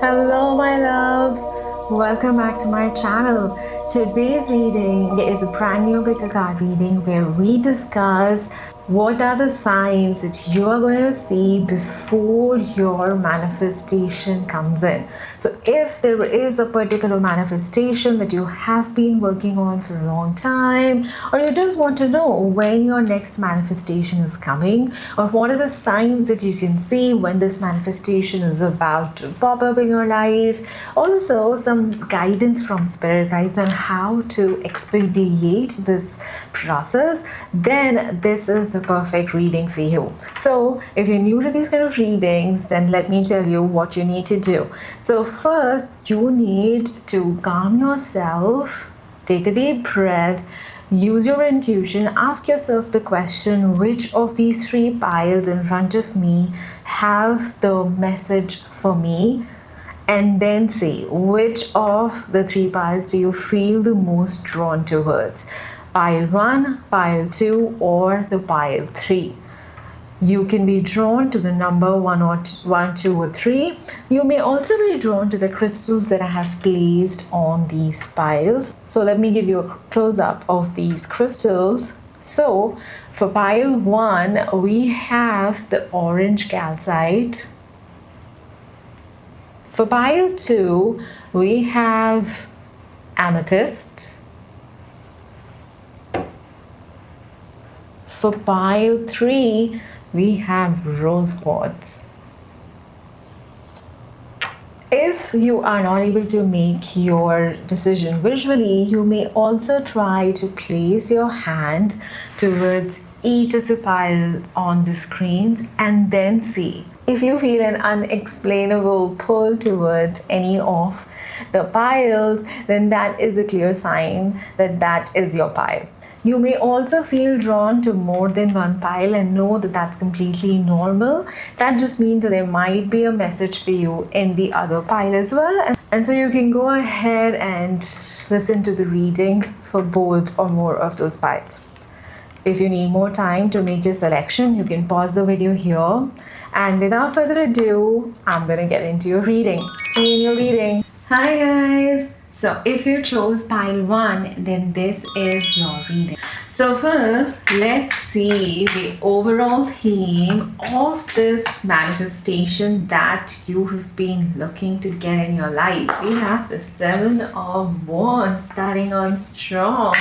Hello, my loves. Welcome back to my channel. Today's reading is a brand new pick a card reading where we discuss what are the signs that you are going to see before your manifestation comes in. So if there is a particular manifestation that you have been working on for a long time, or you just want to know when your next manifestation is coming, or what are the signs that you can see when this manifestation is about to pop up in your life, also some guidance from spirit guides on how to expedite this process, then this is the perfect reading for you. So if you're new to these kind of readings, then let me tell you what you need to do. So first, you need to calm yourself, take a deep breath, use your intuition, ask yourself the question, which of these three piles in front of me have the message for me? And then say, which of the three piles do you feel the most drawn towards? Pile 1, pile 2, or the pile 3. You can be drawn to the number 1, 2, or 3. You may also be drawn to the crystals that I have placed on these piles. So let me give you a close-up of these crystals. So for pile 1, we have the orange calcite. For pile 2, we have amethyst. For pile 3, we have rose quartz. If you are not able to make your decision visually, you may also try to place your hands towards each of the piles on the screens and then see. If you feel an unexplainable pull towards any of the piles, then that is a clear sign that that is your pile. You may also feel drawn to more than one pile and know that that's completely normal. That just means that there might be a message for you in the other pile as well. And so you can go ahead and listen to the reading for both or more of those piles. If you need more time to make your selection, you can pause the video here. And without further ado, I'm going to get into your reading. See you in your reading. Hi guys! So if you chose pile 1, then this is your reading. So first, let's see the overall theme of this manifestation that you have been looking to get in your life. We have the 7 of Wands starting on strong.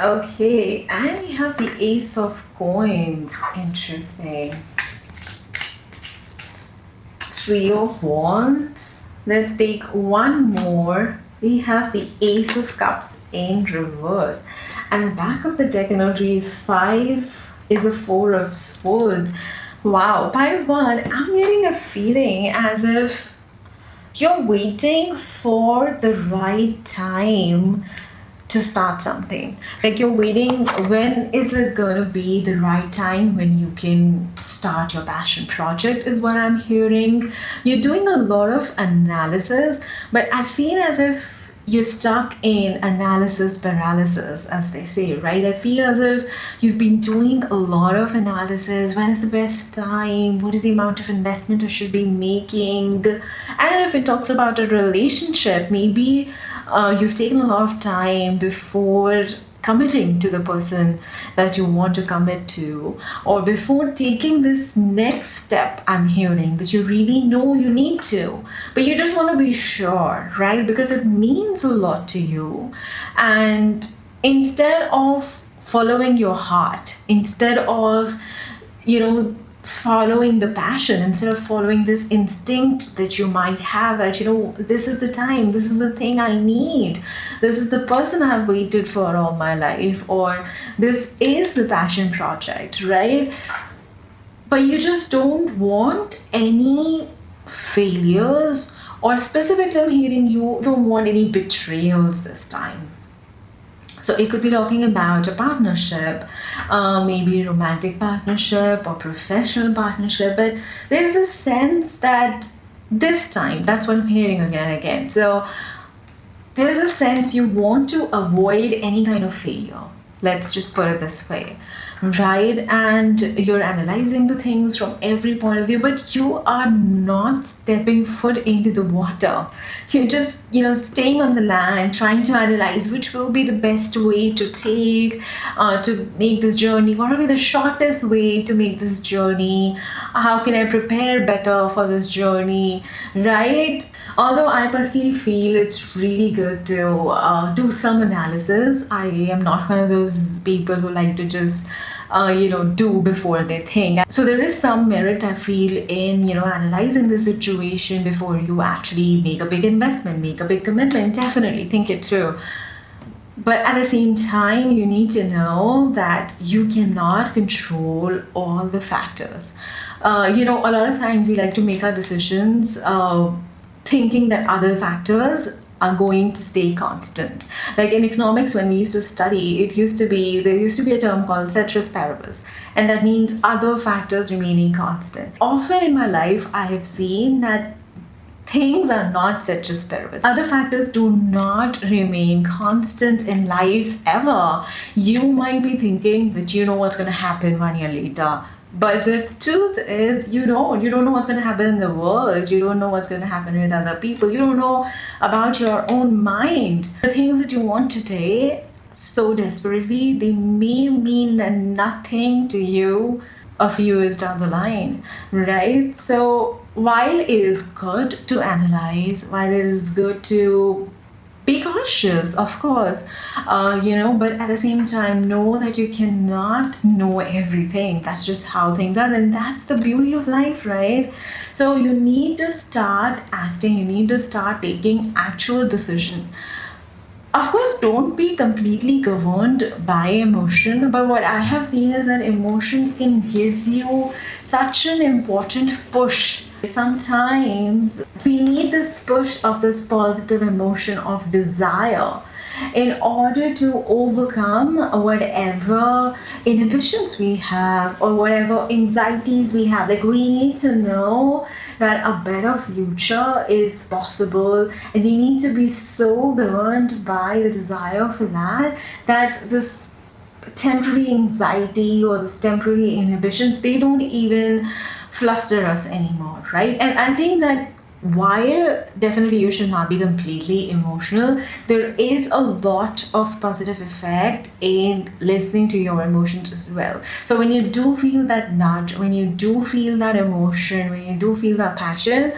Okay, and we have the Ace of Coins. Interesting. 3 of Wands. Let's take one more. We have the Ace of Cups in reverse. And the back of the deck energy is 5 is a 4 of Swords. Wow, pile 1, I'm getting a feeling as if you're waiting for the right time to start something. Like you're waiting, when is it gonna be the right time when you can start your passion project is what I'm hearing. You're doing a lot of analysis, but I feel as if you're stuck in analysis paralysis, as they say, right? I feel as if you've been doing a lot of analysis. When is the best time? What is the amount of investment I should be making? And if it talks about a relationship, maybe you've taken a lot of time before committing to the person that you want to commit to, or before taking this next step. I'm hearing that you really know you need to, but you just want to be sure, right? Because it means a lot to you. And instead of following your heart, instead of, following the passion, instead of following this instinct that you might have that, this is the time, this is the thing I need, this is the person I've waited for all my life, or this is the passion project, right? But you just don't want any failures, or specifically I'm hearing you don't want any betrayals this time. So it could be talking about a partnership, maybe romantic partnership or professional partnership, but there's a sense that this time, that's what I'm hearing again and again. So there's a sense you want to avoid any kind of failure. Let's just put it this way. right? And you're analyzing the things from every point of view, but you are not stepping foot into the water. You're just, staying on the land, trying to analyze which will be the best way to take to make this journey. What will be the shortest way to make this journey? How can I prepare better for this journey, right? Although I personally feel it's really good to do some analysis, I am not one of those people who like to just do before they think. So there is some merit, I feel, in analyzing the situation before you actually make a big investment, make a big commitment. Definitely think it through. But at the same time, you need to know that you cannot control all the factors. A lot of times we like to make our decisions thinking that other factors are going to stay constant. Like in economics, when we used to study, there used to be a term called ceteris paribus, and that means other factors remaining constant. Often in my life, I have seen that things are not ceteris paribus. Other factors do not remain constant in life ever. You might be thinking that you know what's going to happen 1 year later. But the truth is, you don't know what's going to happen in the world. You don't know what's going to happen with other people. You don't know about your own mind. The things that you want today so desperately, they may mean nothing to you a few years down the line, right? So while it is good to analyze, while it is good to be cautious, of course, but at the same time, know that you cannot know everything. That's just how things are, and that's the beauty of life, right? So you need to start acting, you need to start taking actual decision. Of course, don't be completely governed by emotion, but what I have seen is that emotions can give you such an important push. Sometimes we need this push of this positive emotion of desire in order to overcome whatever inhibitions we have or whatever anxieties we have. Like, we need to know that a better future is possible, and we need to be so governed by the desire for that this temporary anxiety or this temporary inhibitions, they don't even fluster us anymore, right? And I think that while definitely you should not be completely emotional, there is a lot of positive effect in listening to your emotions as well. So when you do feel that nudge, when you do feel that emotion, when you do feel that passion,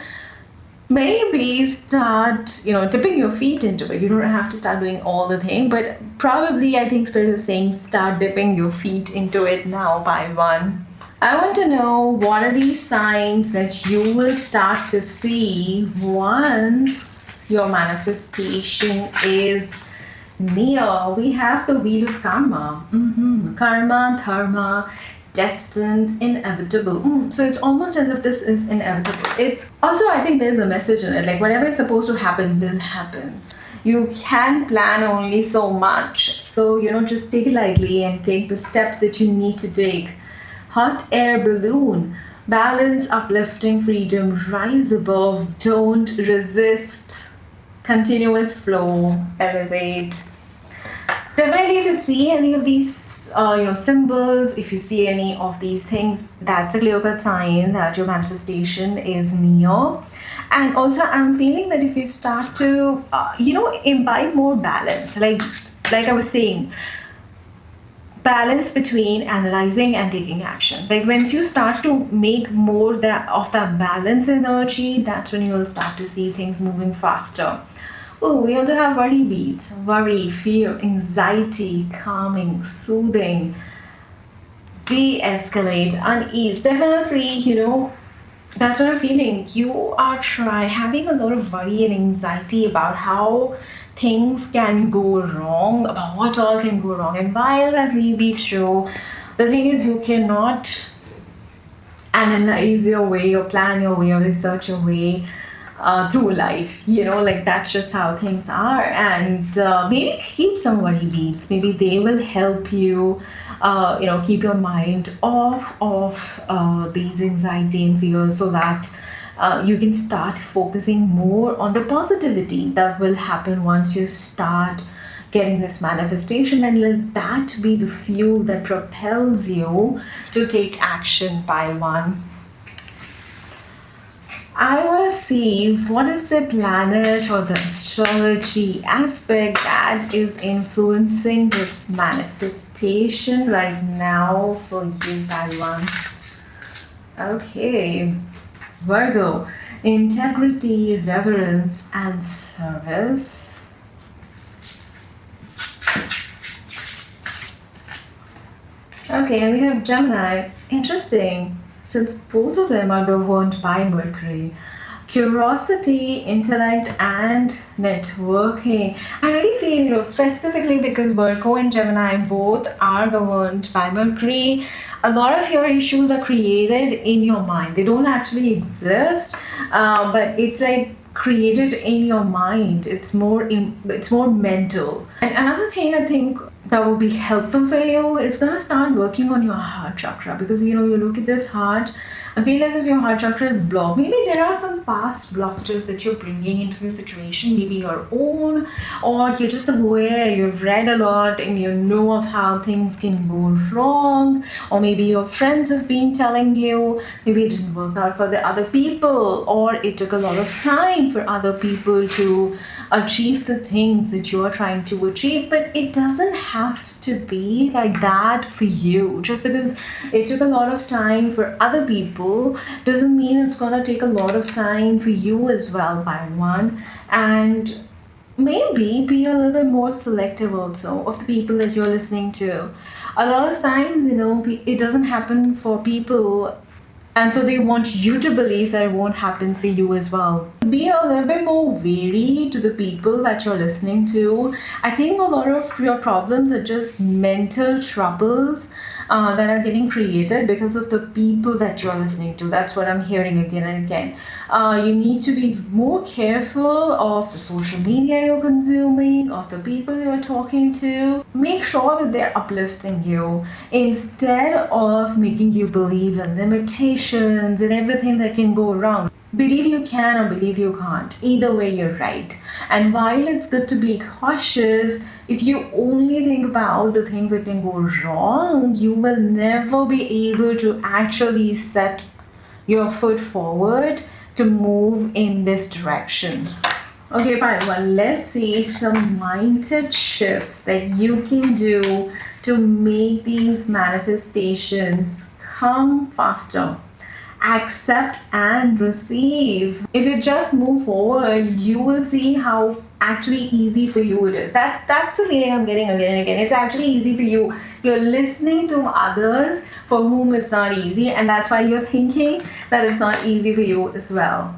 maybe start dipping your feet into it. You don't have to start doing all the thing, but probably I think Spirit is saying start dipping your feet into it now by one. I want to know, what are these signs that you will start to see once your manifestation is near? We have the wheel of karma. Karma, dharma, destined, inevitable. So it's almost as if this is inevitable. It's also, I think there's a message in it, like whatever is supposed to happen will happen. You can plan only so much. So, just take it lightly and take the steps that you need to take. Hot air balloon, balance, uplifting, freedom, rise above, don't resist, continuous flow, elevate. Definitely, if you see any of these symbols, if you see any of these things, that's a clear-cut sign that your manifestation is near. And also, I'm feeling that if you start to imbibe more balance, like I was saying, balance between analyzing and taking action. Like, once you start to make more of that balance energy, that's when you'll start to see things moving faster. Oh, we also have worry beads. Worry, fear, anxiety, calming, soothing, de-escalate, unease. Definitely, that's what I'm feeling. You are having a lot of worry and anxiety about how things can go wrong, about what all can go wrong. And while that may be true, the thing is, you cannot analyze your way or plan your way or research your way through life. That's just how things are. And maybe keep some worry beads. Maybe they will help you keep your mind off of these anxiety and fears, so that you can start focusing more on the positivity that will happen once you start getting this manifestation, and let that be the fuel that propels you to take action, pile one. I will see what is the planet or the astrology aspect that is influencing this manifestation right now for you, pile one. Okay, Virgo, integrity, reverence, and service. Okay, and we have Gemini. Interesting, since both of them are governed by Mercury. Curiosity, intellect, and networking. I really feel, specifically because Virgo and Gemini both are governed by Mercury, a lot of your issues are created in your mind. They don't actually exist, but it's like created in your mind. It's more mental. And another thing I think that will be helpful for you is gonna start working on your heart chakra, because you look at this heart. I feel as if your heart chakra is blocked. Maybe there are some past blockages that you're bringing into the situation, maybe your own, or you're just aware, you've read a lot and you know of how things can go wrong, or maybe your friends have been telling you, maybe it didn't work out for the other people, or it took a lot of time for other people to achieve the things that you're trying to achieve. But it doesn't have to be like that for you. Just because it took a lot of time for other people doesn't mean it's gonna take a lot of time for you as well, by one. And maybe be a little bit more selective also of the people that you're listening to. A lot of times, it doesn't happen for people, and so they want you to believe that it won't happen for you as well. Be a little bit more wary to the people that you're listening to. I think a lot of your problems are just mental troubles that are getting created because of the people that you're listening to. That's what I'm hearing again and again. You need to be more careful of the social media you're consuming, of the people you're talking to. Make sure that they're uplifting you instead of making you believe in limitations and everything that can go wrong. Believe you can or believe you can't. Either way, you're right. And while it's good to be cautious, if you only think about the things that can go wrong, you will never be able to actually set your foot forward to move in this direction. Okay, fine. Well, let's see some mindset shifts that you can do to make these manifestations come faster. Accept and receive. If you just move forward, you will see how actually easy for you it is. That's the feeling I'm getting again and again. It's actually easy for you. You're listening to others for whom it's not easy, and that's why you're thinking that it's not easy for you as well.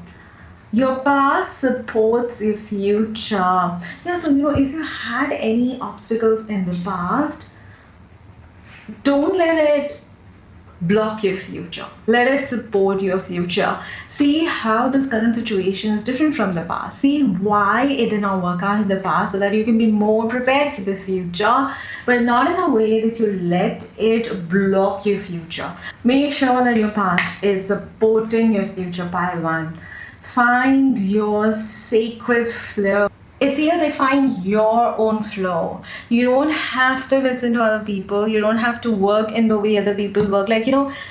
Your past supports your future. Yeah, so if you had any obstacles in the past, don't let it block your future. Let it support your future. See how this current situation is different from the past. See why it did not work out in the past, so that you can be more prepared for the future, but not in a way that you let it block your future. Make sure that your past is supporting your future, pile one. Find your sacred flow. It feels like find your own flow. You don't have to listen to other people. You don't have to work in the way other people work. Like,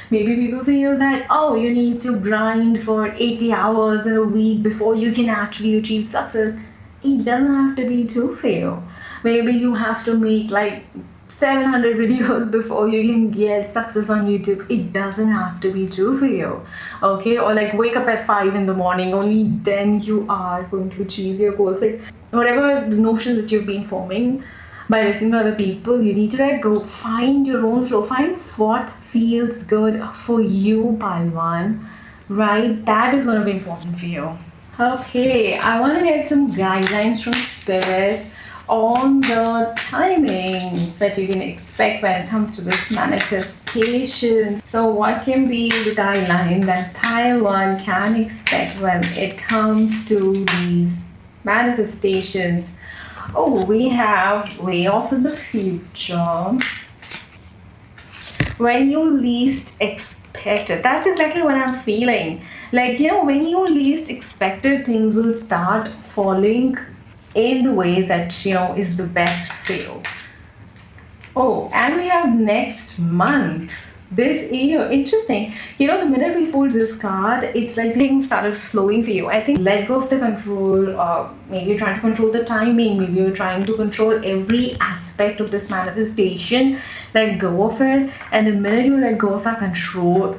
maybe people feel that, you need to grind for 80 hours in a week before you can actually achieve success. It doesn't have to be true for you. Maybe you have to make like 700 videos before you can get success on YouTube. It doesn't have to be true for you. Okay? Or like wake up at 5 in the morning, only then you are going to achieve your goals. Like whatever the notions that you've been forming by listening to other people, you need to let go. Find your own flow. Find what feels good for you, pile one. Right? That is going to be important for you. Okay, I want to get some guidelines from Spirit on the timing that you can expect when it comes to this manifestation. So what can be the guideline that pile one can expect when it comes to these manifestations? We have way off in the future. When you least expect it. That's exactly what I'm feeling. Like, when you least expect it, things will start falling in the way that is the best for you. Oh, and we have next month. This year, interesting. The minute we pulled this card, it's like things started flowing for you. I think let go of the control, or maybe you're trying to control the timing, maybe you're trying to control every aspect of this manifestation. Let go of it, and the minute you let go of that control,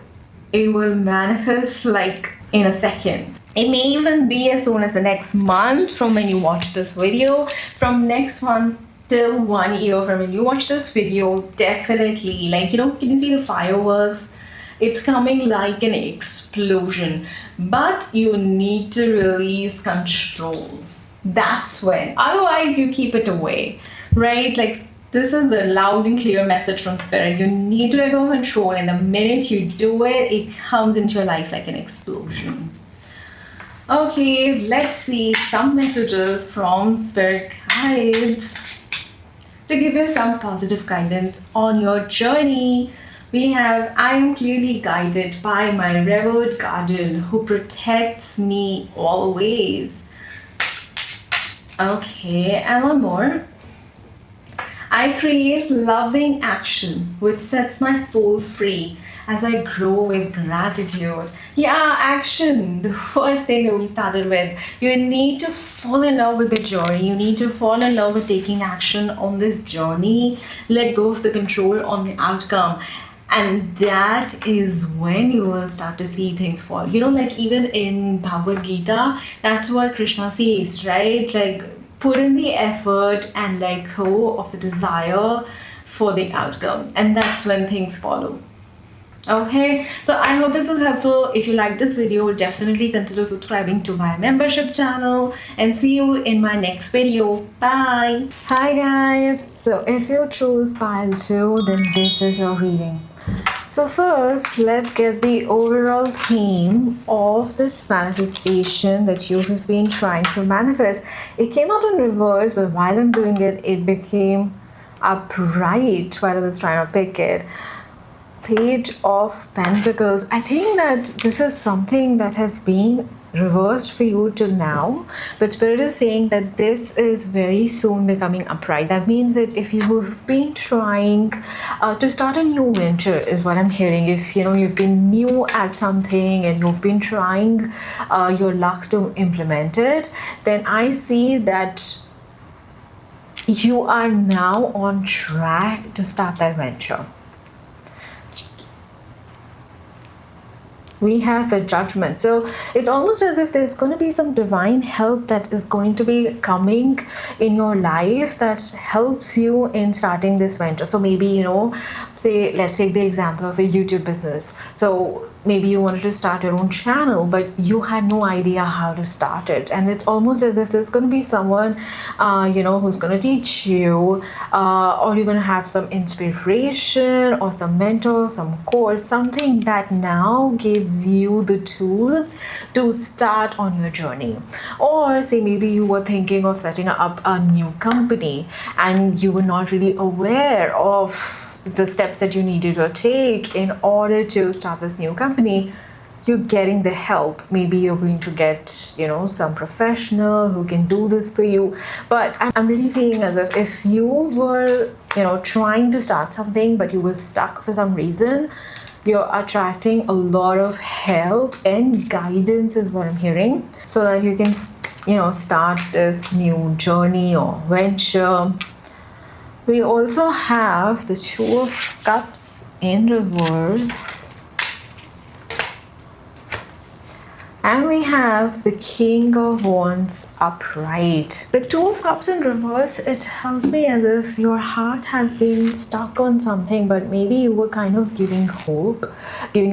it will manifest like in a second. It may even be as soon as the next month from when you watch this video. From next month till 1 year from when you watch this video, definitely, can you see the fireworks? It's coming like an explosion, but you need to release control. That's when, otherwise you keep it away, right? This is the loud and clear message from spirit. You need to let go of control, and the minute you do it, it comes into your life like an explosion. Okay, let's see some messages from spirit guides to give you some positive guidance on your journey. We have, I am clearly guided by my revered guardian who protects me always. Okay, and one more. I create loving action which sets my soul free as I grow with gratitude. Yeah, action. The first thing that we started with. You need to fall in love with the journey. You need to fall in love with taking action on this journey. Let go of the control on the outcome. And that is when you will start to see things fall. Even in Bhagavad Gita, that's what Krishna says, right? Put in the effort and let go of the desire for the outcome. And that's when things follow. Okay, so I hope this was helpful. If you like this video, definitely consider subscribing to my membership channel, and see you in my next video. Bye. Hi guys. So if you chose pile 2, then this is your reading. So first, let's get the overall theme of this manifestation that you have been trying to manifest. It came out in reverse, but while I'm doing it, it became upright while I was trying to pick it. Page of Pentacles. I think that this is something that has been reversed for you till now, but spirit is saying that this is very soon becoming upright. That means that if you have been trying to start a new venture, is what I'm hearing. If you've been new at something and you've been trying your luck to implement it, then I see that you are now on track to start that venture. We have the Judgment. So it's almost as if there's going to be some divine help that is going to be coming in your life that helps you in starting this venture. So maybe, let's take the example of a YouTube business. So maybe you wanted to start your own channel, but you had no idea how to start it. And it's almost as if there's going to be someone, who's going to teach you, or you're going to have some inspiration or some mentor, some course, something that now gives you the tools to start on your journey. Or say maybe you were thinking of setting up a new company and you were not really aware of the steps that you needed to take in order to start this new company. You're getting the help. Maybe you're going to get, some professional who can do this for you. But I'm really feeling as if you were, trying to start something, but you were stuck for some reason, you're attracting a lot of help and guidance is what I'm hearing, so that you can, start this new journey or venture. We also have the Two of Cups in reverse. And we have the King of Wands upright. The Two of Cups in reverse, it tells me as if your heart has been stuck on something, but maybe you were kind of giving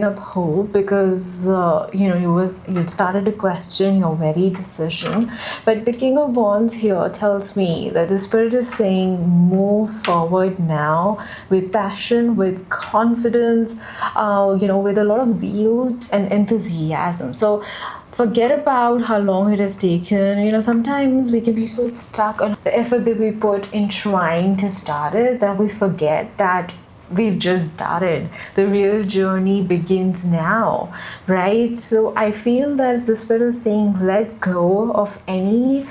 up hope because, you started to question your very decision. But the King of Wands here tells me that the Spirit is saying move forward now with passion, with confidence, with a lot of zeal and enthusiasm. So forget about how long it has taken. Sometimes we can be so stuck on the effort that we put in trying to start it that we forget that we've just started. The real journey begins now, right? So I feel that the Spirit is saying let go of any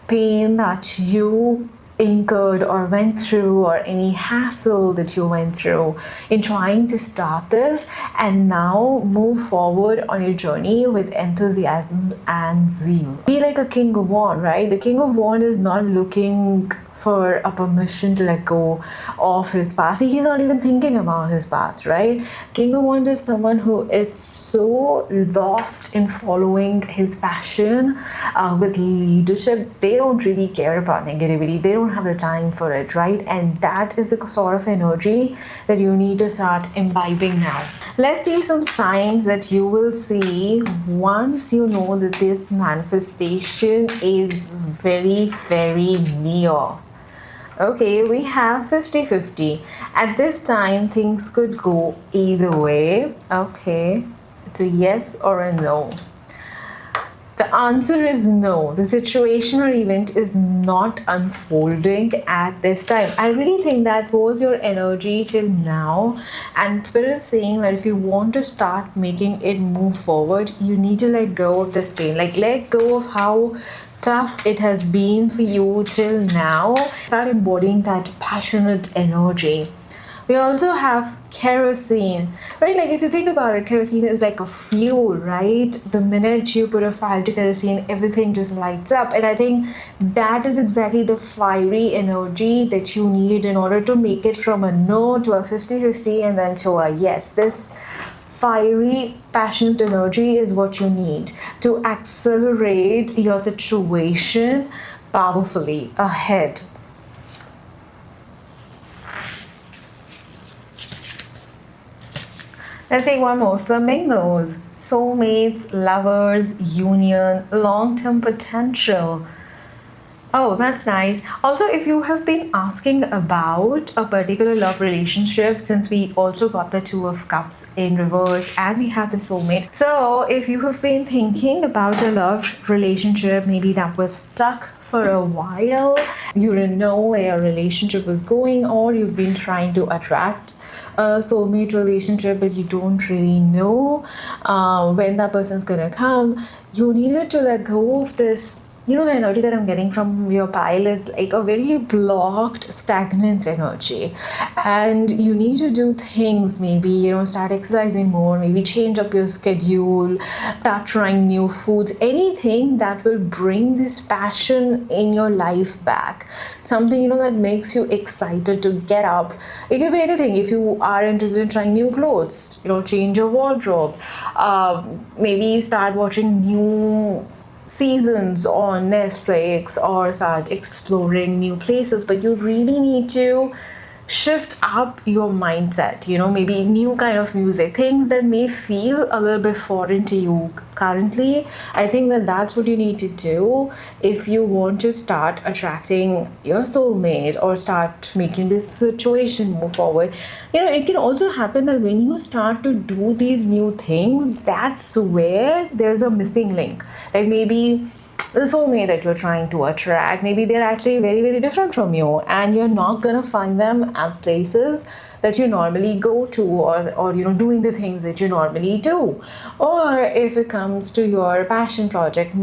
pain that you incurred or went through, or any hassle that you went through in trying to start this, and now move forward on your journey with enthusiasm and zeal. Be like a king of wand, right? The king of wand is not looking for a permission to let go of his past. He's not even thinking about his past, right? King of Wands is someone who is so lost in following his passion with leadership. They don't really care about negativity. They don't have the time for it, right? And that is the sort of energy that you need to start imbibing now. Let's see some signs that you will see once you know that this manifestation is very, very near. Okay, we have 50-50. At this time, things could go either way. Okay, it's a yes or a no. The answer is no. The situation or event is not unfolding at this time. I really think that was your energy till now. And Spirit is saying that if you want to start making it move forward, you need to let go of this pain. Like, let go of how tough it has been for you till now. Start embodying that passionate energy. We also have kerosene, right? Like, if you think about it, kerosene is like a fuel, right? The minute you put a fire to kerosene, everything just lights up. And I think that is exactly the fiery energy that you need in order to make it from a no to a 50-50 and then to a yes. This fiery, passionate energy is what you need to accelerate your situation powerfully ahead. Let's take one more. Flamingos, soulmates, lovers, union, long-term potential. Oh, that's nice. Also, if you have been asking about a particular love relationship, since we also got the Two of Cups in reverse and we have the soulmate. So if you have been thinking about a love relationship, maybe that was stuck for a while, you didn't know where your relationship was going, or you've been trying to attract a soulmate relationship but you don't really know when that person's gonna come, you needed to let go of this. You know, the energy that I'm getting from your pile is like a very blocked, stagnant energy. And you need to do things, maybe, you know, start exercising more, maybe change up your schedule, start trying new foods, anything that will bring this passion in your life back. Something, you know, that makes you excited to get up. It could be anything. If you are interested in trying new clothes, you know, change your wardrobe. Maybe start watching new seasons on Netflix or start exploring new places, but you really need to shift up your mindset, you know, maybe new kind of music, things that may feel a little bit foreign to you currently. I think that that's what you need to do if you want to start attracting your soulmate or start making this situation move forward. You know, it can also happen that when you start to do these new things, that's where there's a missing link. Like, maybe the soulmate that you're trying to attract, maybe they're actually very, very different from you, and you're not gonna find them at places that you normally go to, or you know, doing the things that you normally do. Or if it comes to your passion project,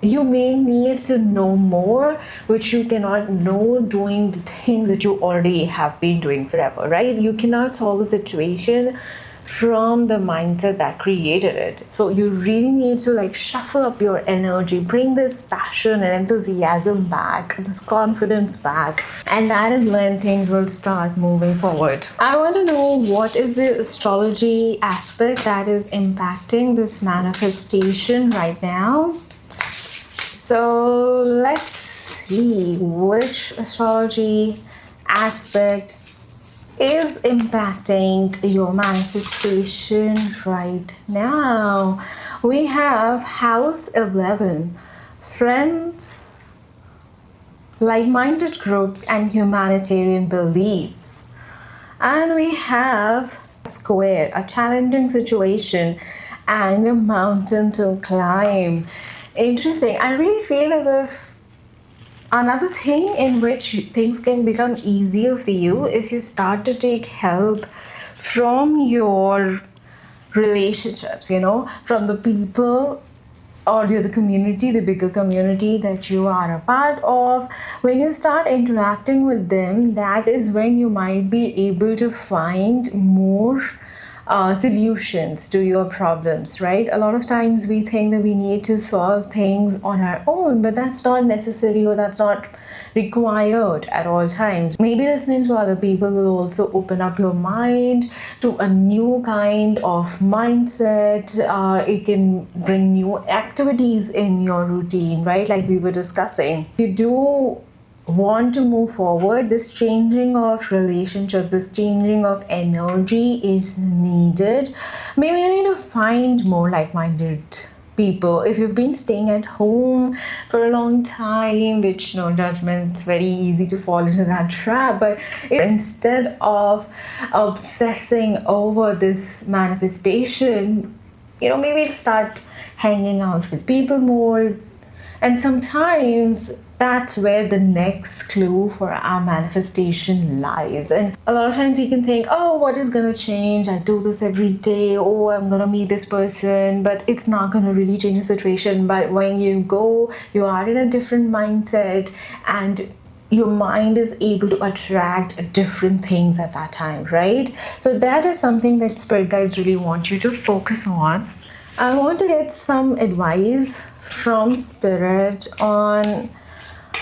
you may need to know more, which you cannot know doing the things that you already have been doing forever, right? You cannot solve a situation from the mindset that created it. So you really need to like shuffle up your energy, bring this passion and enthusiasm back, this confidence back, and that is when things will start moving forward. I want to know, what is the astrology aspect that is impacting this manifestation right now? So let's see which astrology aspect is impacting your manifestation right now. We have House 11, friends, like-minded groups, and humanitarian beliefs. And we have Square, a challenging situation and a mountain to climb. Interesting. I really feel as if another thing in which things can become easier for you if you start to take help from your relationships, you know, from the people or the community, the bigger community that you are a part of, when you start interacting with them, that is when you might be able to find more solutions to your problems, right? A lot of times we think that we need to solve things on our own, but that's not necessary, or that's not required at all times. Maybe listening to other people will also open up your mind to a new kind of mindset. It can bring new activities in your routine, right? Like we were discussing. You do want to move forward, this changing of relationship, this changing of energy is needed. Maybe you need to find more like-minded people. If you've been staying at home for a long time, which no judgment, it's very easy to fall into that trap, but instead of obsessing over this manifestation, maybe start hanging out with people more. And sometimes that's where the next clue for our manifestation lies. And a lot of times you can think, oh, what is going to change? I do this every day. Oh, I'm going to meet this person. But it's not going to really change the situation. But when you go, you are in a different mindset, and your mind is able to attract different things at that time, right? So that is something that spirit guides really want you to focus on. I want to get some advice from spirit on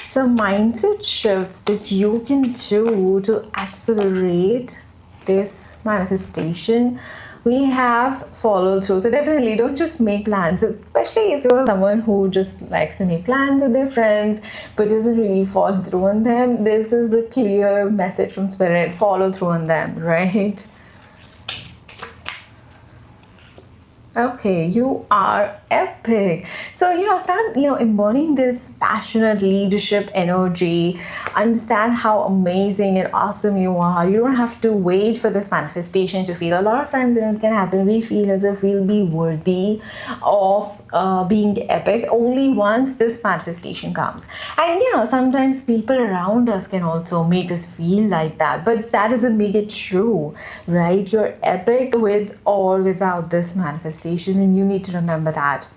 some mindset shifts that you can do to accelerate this manifestation. We have followed through. So definitely don't just make plans, especially if you're someone who just likes to make plans with their friends but doesn't really follow through on them. This is a clear message from spirit. Follow through on them, right? Okay, you are epic. So start embodying this passionate leadership energy. Understand how amazing and awesome you are. You don't have to wait for this manifestation to feel. A lot of times it can happen, we feel as if we'll be worthy of being epic only once this manifestation comes. And sometimes people around us can also make us feel like that, but that doesn't make it true, right? You're epic with or without this manifestation, and you need to remember that.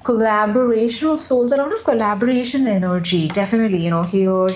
Collaboration of souls, a lot of collaboration energy, definitely, here,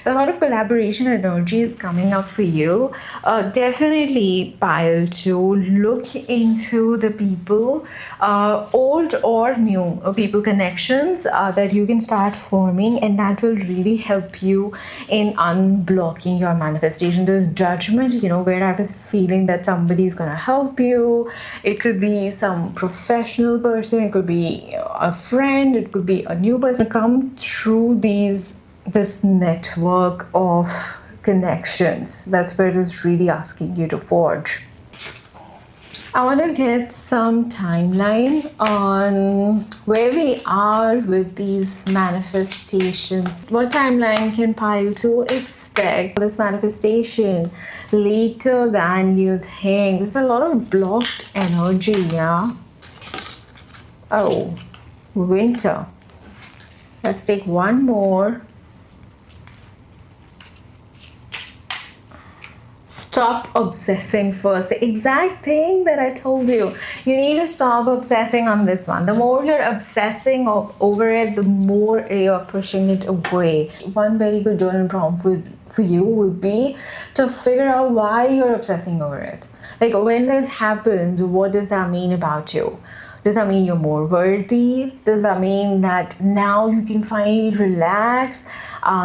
a lot of collaboration energy is coming up for you. Definitely, pile 2, look into the people, old or new people connections that you can start forming, and that will really help you in unblocking your manifestation. There's judgment, where I was feeling that somebody is going to help you. It could be some professional person, it could be a friend, it could be a new person. Come through this network of connections. That's where it is really asking you to forge. I want to get some timeline on where we are with these manifestations. What timeline can pile to expect this manifestation later than you think? There's a lot of blocked energy, yeah? Oh, winter. Let's take one more. Stop obsessing first. The exact thing that I told you. You need to stop obsessing on this one. The more you're obsessing over it, the more you're pushing it away. One very good journal prompt for you would be to figure out why you're obsessing over it. Like, when this happens, what does that mean about you? Does that mean you're more worthy? Does that mean that now you can finally relax?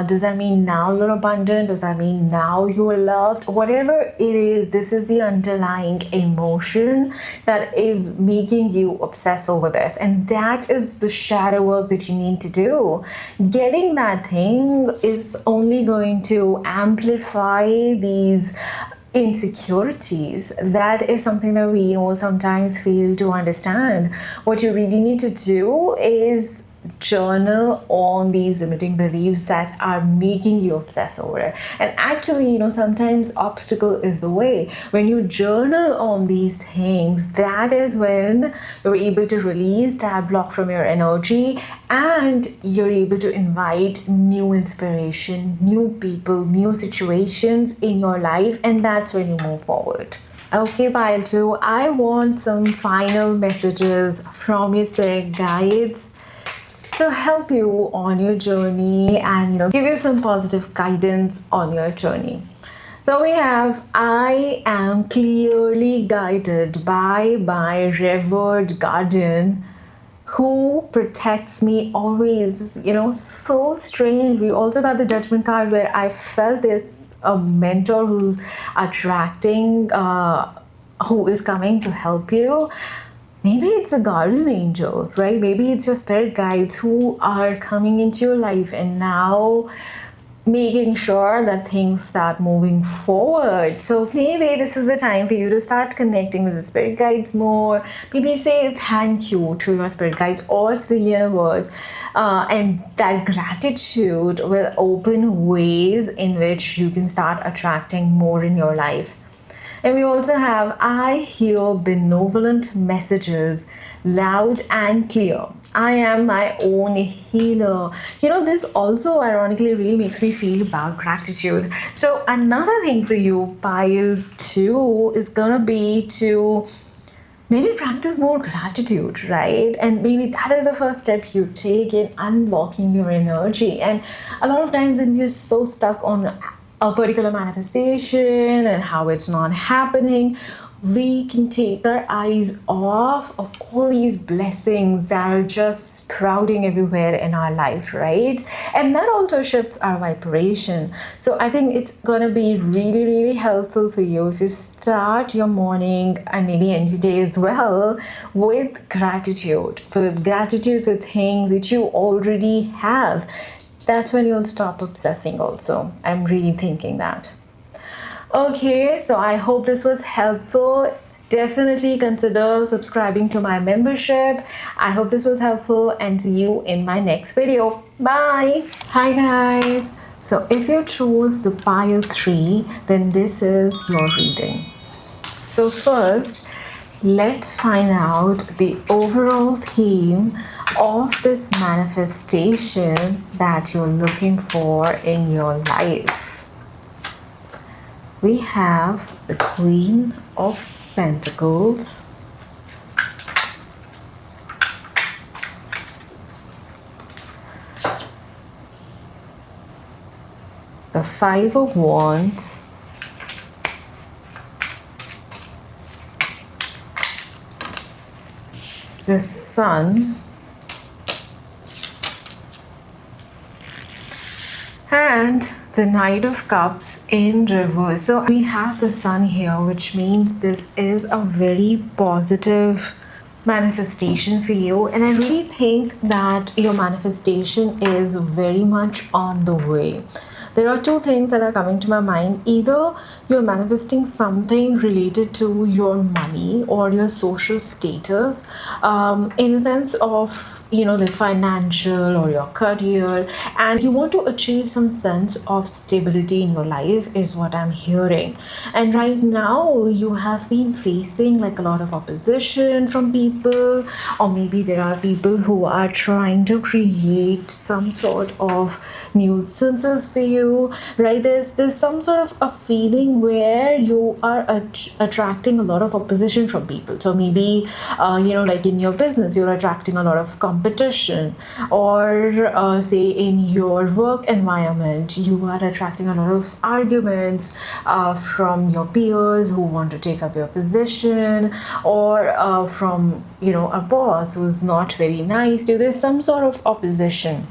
Does that mean now you're abundant? Does that mean now you are loved? Whatever it is, this is the underlying emotion that is making you obsess over this. And that is the shadow work that you need to do. Getting that thing is only going to amplify these insecurities. That is something that we sometimes fail to understand. What you really need to do is journal on these limiting beliefs that are making you obsess over it. And actually, sometimes obstacle is the way. When you journal on these things, that is when you're able to release that block from your energy, and you're able to invite new inspiration, new people, new situations in your life, and that's when you move forward. Okay, Pile 2, I want some final messages from your spirit guides to help you on your journey and give you some positive guidance on your journey. So we have, I am clearly guided by my revered guardian who protects me always. So strange. We also got the judgment card where I felt this a mentor who's attracting, who is coming to help you. Maybe it's a guardian angel, right? Maybe it's your spirit guides who are coming into your life and now making sure that things start moving forward. So maybe this is the time for you to start connecting with the spirit guides more. Maybe say thank you to your spirit guides or to the universe. And that gratitude will open ways in which you can start attracting more in your life. And we also have, I hear benevolent messages loud and clear. I am my own healer. This also ironically really makes me feel about gratitude. So another thing for you, Pile 2, is gonna be to maybe practice more gratitude, right? And maybe that is the first step you take in unlocking your energy. And a lot of times when you're so stuck on a particular manifestation and how it's not happening, we can take our eyes off of all these blessings that are just sprouting everywhere in our life, right? And that also shifts our vibration. So I think it's gonna be really, really helpful for you if you start your morning and maybe end your day as well with gratitude for things that you already have. That's when you'll stop obsessing also. I'm really thinking that. Okay, so I hope this was helpful. Definitely consider subscribing to my membership. I hope this was helpful and see you in my next video. Bye. Hi guys. So if you chose the Pile 3, then this is your reading. So first, let's find out the overall theme of this manifestation that you're looking for in your life. We have the Queen of Pentacles, the Five of Wands, the Sun, and the Knight of Cups in reverse. So we have the Sun here, which means this is a very positive manifestation for you. And I really think that your manifestation is very much on the way. There are two things that are coming to my mind. Either you're manifesting something related to your money or your social status, in a sense of, the financial or your career, and you want to achieve some sense of stability in your life is what I'm hearing. And right now you have been facing like a lot of opposition from people, or maybe there are people who are trying to create some sort of nuisances for you, right? There's some sort of a feeling where you are attracting a lot of opposition from people. So maybe like in your business you're attracting a lot of competition, or say in your work environment you are attracting a lot of arguments from your peers who want to take up your position, or from a boss who's not very nice to you. There's some sort of opposition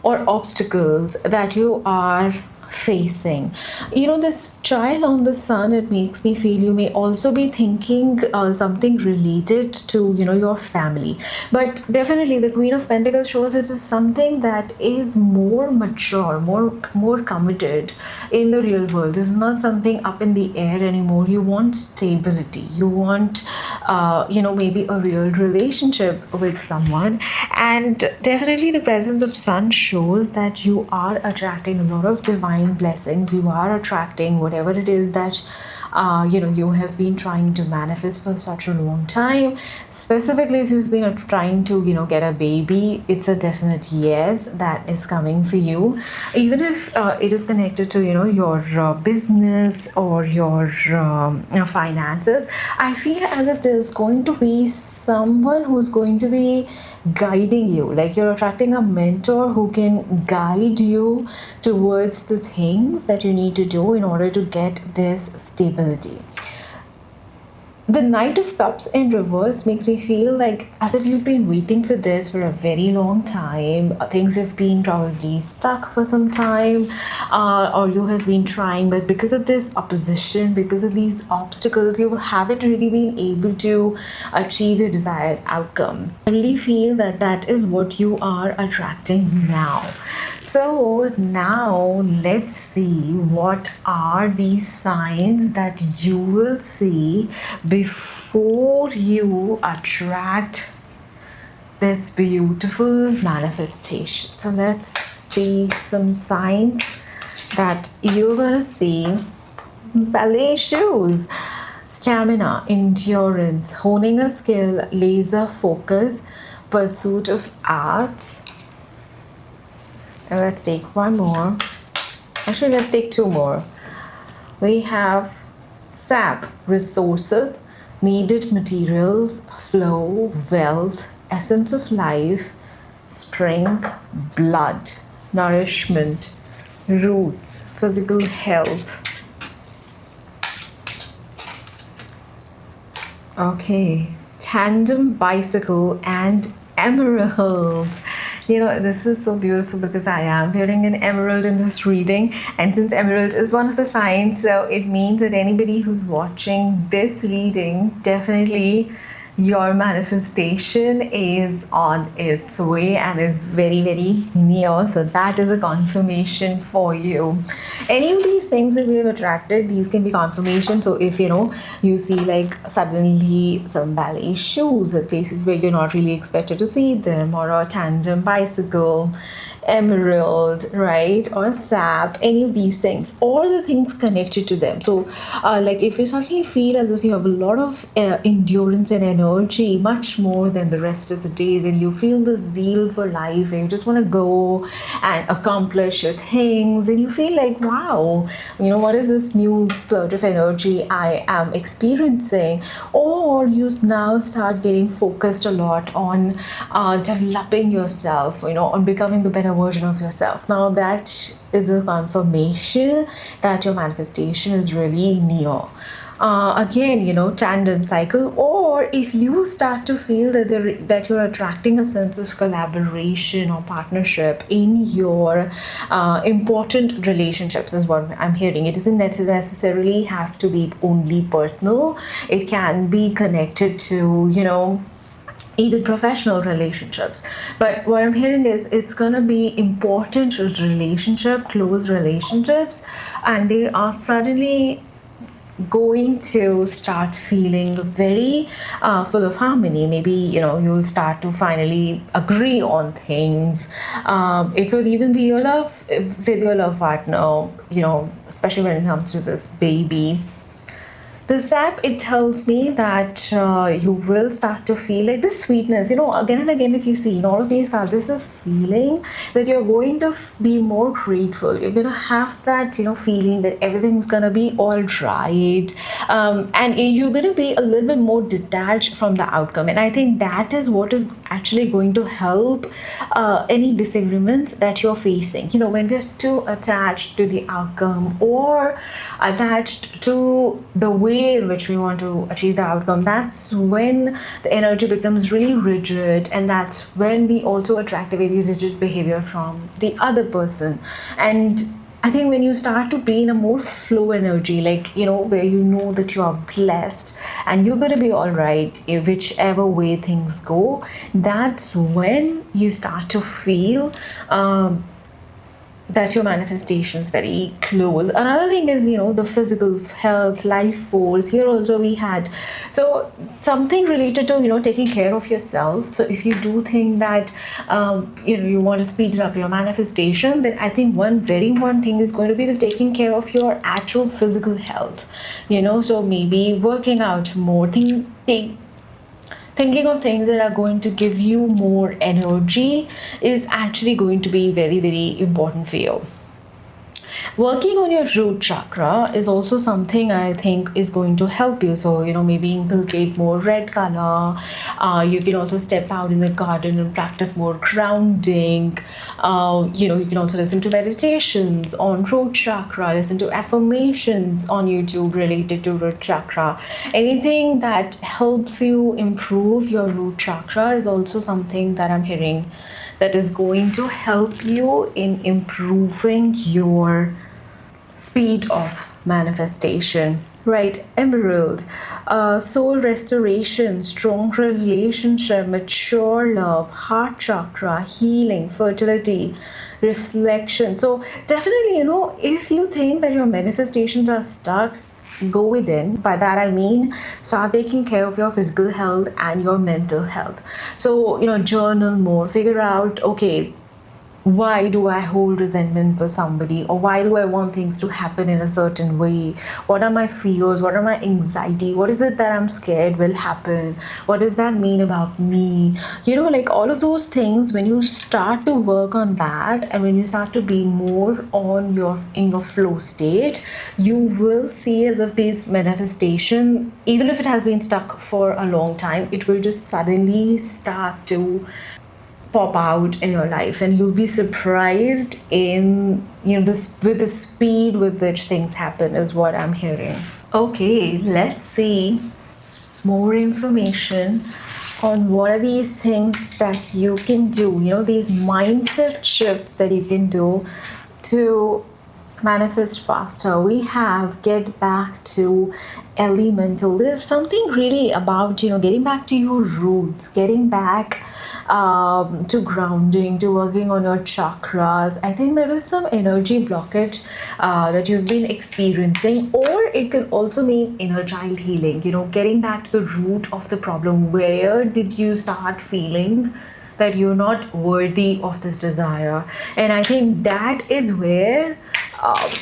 or obstacles that you are facing. This child on the Sun, it makes me feel you may also be thinking something related to your family, but definitely the Queen of Pentacles shows it is something that is more mature, more committed in the real world. This is not something up in the air anymore. You want stability, you want maybe a real relationship with someone, and definitely the presence of Sun shows that you are attracting a lot of divine blessings. You are attracting whatever it is that you have been trying to manifest for such a long time. Specifically, if you've been trying to get a baby, it's a definite yes that is coming for you. Even if it is connected to your business or your finances, I feel as if there's going to be someone who's going to be guiding you, like you're attracting a mentor who can guide you towards the things that you need to do in order to get this stability. The Knight of Cups in reverse makes me feel like as if you've been waiting for this for a very long time. Things have been probably stuck for some time, or you have been trying, but because of this opposition, because of these obstacles, you haven't really been able to achieve your desired outcome. I really feel that that is what you are attracting now. So now let's see what are these signs that you will see before you attract this beautiful manifestation. So let's see some signs that you're gonna see. Ballet shoes, stamina, endurance, honing a skill, laser focus, pursuit of art. And let's take one more. Actually, let's take two more. We have sap, resources, needed materials, flow, wealth, essence of life, spring, blood, nourishment, roots, physical health. Okay, tandem, bicycle, and emerald. This is so beautiful because I am wearing an emerald in this reading, and since emerald is one of the signs, so it means that anybody who's watching this reading, definitely your manifestation is on its way and is very, very near. So that is a confirmation for you. Any of these things that we have attracted, these can be confirmation. So if you see like suddenly some ballet shoes at places where you're not really expected to see them, or a tandem bicycle, emerald, right, or sap, any of these things, or the things connected to them. So like if you suddenly feel as if you have a lot of endurance and energy, much more than the rest of the days, and you feel the zeal for life and you just want to go and accomplish your things, and you feel like, wow, what is this new splurge of energy I am experiencing? Or you now start getting focused a lot on developing yourself, on becoming the better version of yourself. Now that is a confirmation that your manifestation is really near. Again, tandem cycle, or if you start to feel that you're attracting a sense of collaboration or partnership in your important relationships is what I'm hearing. It doesn't necessarily have to be only personal. It can be connected to, even professional relationships. But what I'm hearing is it's gonna be important relationship, close relationships, and they are suddenly going to start feeling very full of harmony. Maybe you'll start to finally agree on things. It could even be your love with your love partner, especially when it comes to this baby. The sap, it tells me that you will start to feel like this sweetness, again and again. If you see in all of these cards, this is feeling that you're going to be more grateful. You're going to have that, feeling that everything's going to be all right. And you're going to be a little bit more detached from the outcome. And I think that is what is actually going to help any disagreements that you're facing. When we're too attached to the outcome or attached to the way in which we want to achieve the outcome, that's when the energy becomes really rigid, and that's when we also attract a very rigid behavior from the other person. And I think when you start to be in a more flow energy, like, where that you are blessed and you're going to be all right whichever way things go, that's when you start to feel that your manifestation is very close. Another thing is, the physical health, life force. Here also we had, so something related to, taking care of yourself. So if you do think that, you want to speed up your manifestation, then I think one very important thing is going to be the taking care of your actual physical health. So maybe working out more, thinking of things that are going to give you more energy is actually going to be very, very important for you. Working on your root chakra is also something I think is going to help you. So, maybe inculcate more red color. You can also step out in the garden and practice more grounding. You can also listen to meditations on root chakra, listen to affirmations on YouTube related to root chakra. Anything that helps you improve your root chakra is also something that I'm hearing that is going to help you in improving your speed of manifestation. Right, emerald, soul restoration, strong relationship, mature love, heart chakra, healing, fertility, reflection. So definitely, if you think that your manifestations are stuck, go within. By that I mean start taking care of your physical health and your mental health. So journal more, figure out, okay, why do I hold resentment for somebody, or why do I want things to happen in a certain way? What are my fears? What are my anxiety? What is it that I'm scared will happen? What does that mean about me? Like all of those things, when you start to work on that and when you start to be more in your flow state, you will see as if this manifestation, even if it has been stuck for a long time, it will just suddenly start to pop out in your life, and you'll be surprised in this with the speed with which things happen is what I'm hearing. Okay, let's see more information on what are these things that you can do, these mindset shifts that you can do to manifest faster. We have get back to elemental. There's something really about getting back to your roots, getting back to grounding, to working on your chakras. I think there is some energy blockage that you've been experiencing, or it can also mean inner child healing, getting back to the root of the problem. Where did you start feeling that you're not worthy of this desire? And I think that is where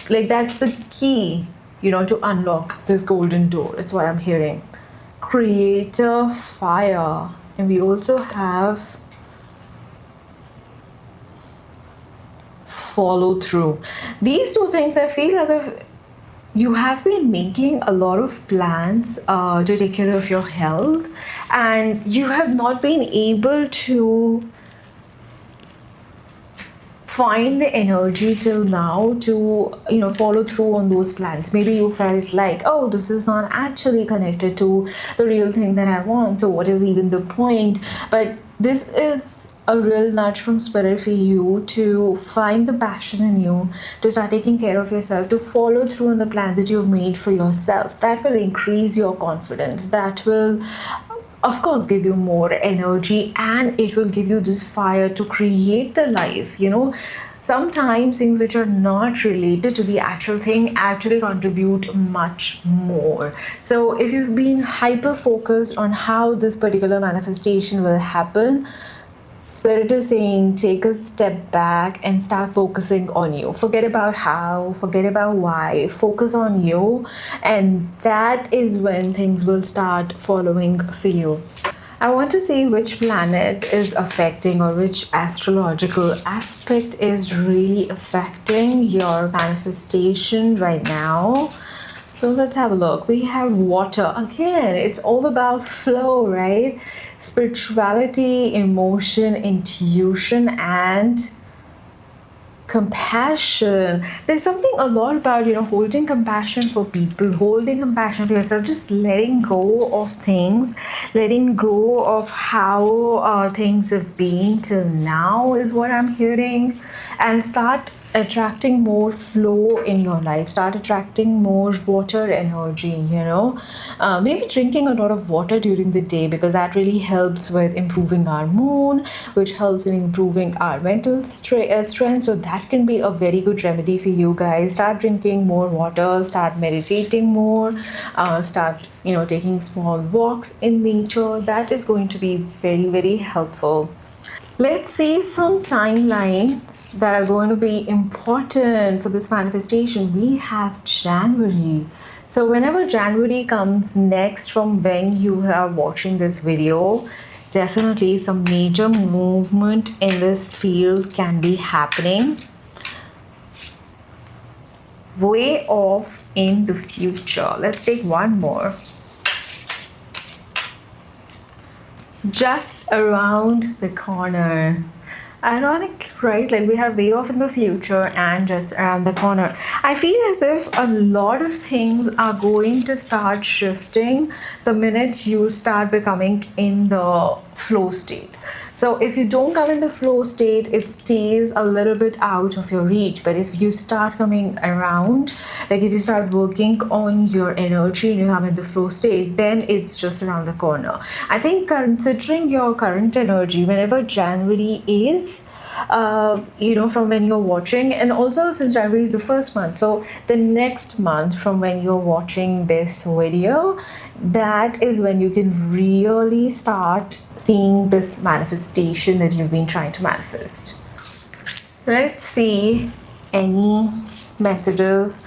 that's the key to unlock this golden door, is what I'm hearing. Creator fire, and we also have follow through. These two things, I feel as if you have been making a lot of plans to take care of your health, and you have not been able to find the energy till now to follow through on those plans. Maybe you felt like, oh, this is not actually connected to the real thing that I want, so what is even the point? But this is a real nudge from spirit for you to find the passion in you, to start taking care of yourself, to follow through on the plans that you've made for yourself. That will increase your confidence. That will, of course, give you more energy, and it will give you this fire to create the life. Sometimes things which are not related to the actual thing actually contribute much more. So if you've been hyper focused on how this particular manifestation will happen, Spirit is saying take a step back and start focusing on you. Forget about how, forget about why, focus on you, and that is when things will start following for you. I want to see which planet is affecting, or which astrological aspect is really affecting your manifestation right now. So let's have a look. We have water. Again, it's all about flow, right? Spirituality, emotion, intuition, and compassion. There's something a lot about holding compassion for people, holding compassion for yourself, just letting go of things, letting go of how things have been till now is what I'm hearing, and start attracting more flow in your life. Start attracting more water energy, maybe drinking a lot of water during the day, because that really helps with improving our mood, which helps in improving our mental strength. So that can be a very good remedy for you guys. Start drinking more water, start meditating more, start taking small walks in nature. That is going to be very, very helpful. Let's see some timelines that are going to be important for this manifestation. We have January. So whenever January comes next from when you are watching this video, definitely some major movement in this field can be happening way off in the future. Let's take one more. Just around the corner. Ironic, right? Like we have way off in the future and just around the corner. I feel as if a lot of things are going to start shifting the minute you start becoming in the flow state. So if you don't come in the flow state, it stays a little bit out of your reach. But if you start coming around, like if you start working on your energy and you come in the flow state, then it's just around the corner. I think considering your current energy, whenever January is, from when you're watching, and also since January is the first month, so the next month from when you're watching this video, that is when you can really start seeing this manifestation that you've been trying to manifest. Let's see any messages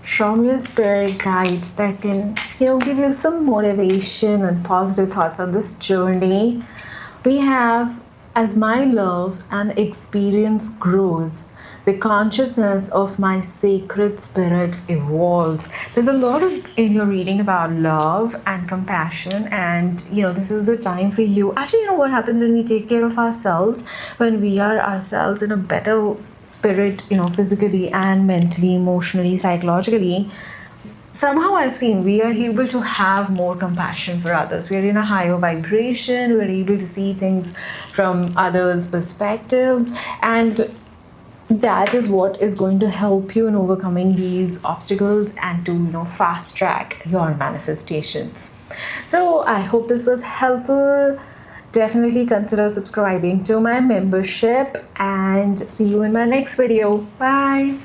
from your spirit guides that can give you some motivation and positive thoughts on this journey. We have, as my love and experience grows, the consciousness of my sacred spirit evolves. There's a lot in your reading about love and compassion, and this is the time for you. Actually, what happens when we take care of ourselves, when we are ourselves in a better spirit, physically and mentally, emotionally, psychologically, somehow I've seen we are able to have more compassion for others. We're in a higher vibration. We're able to see things from others' perspectives, and that is what is going to help you in overcoming these obstacles and to fast track your manifestations. So I hope this was helpful. Definitely consider subscribing to my membership, and see you in my next video. Bye.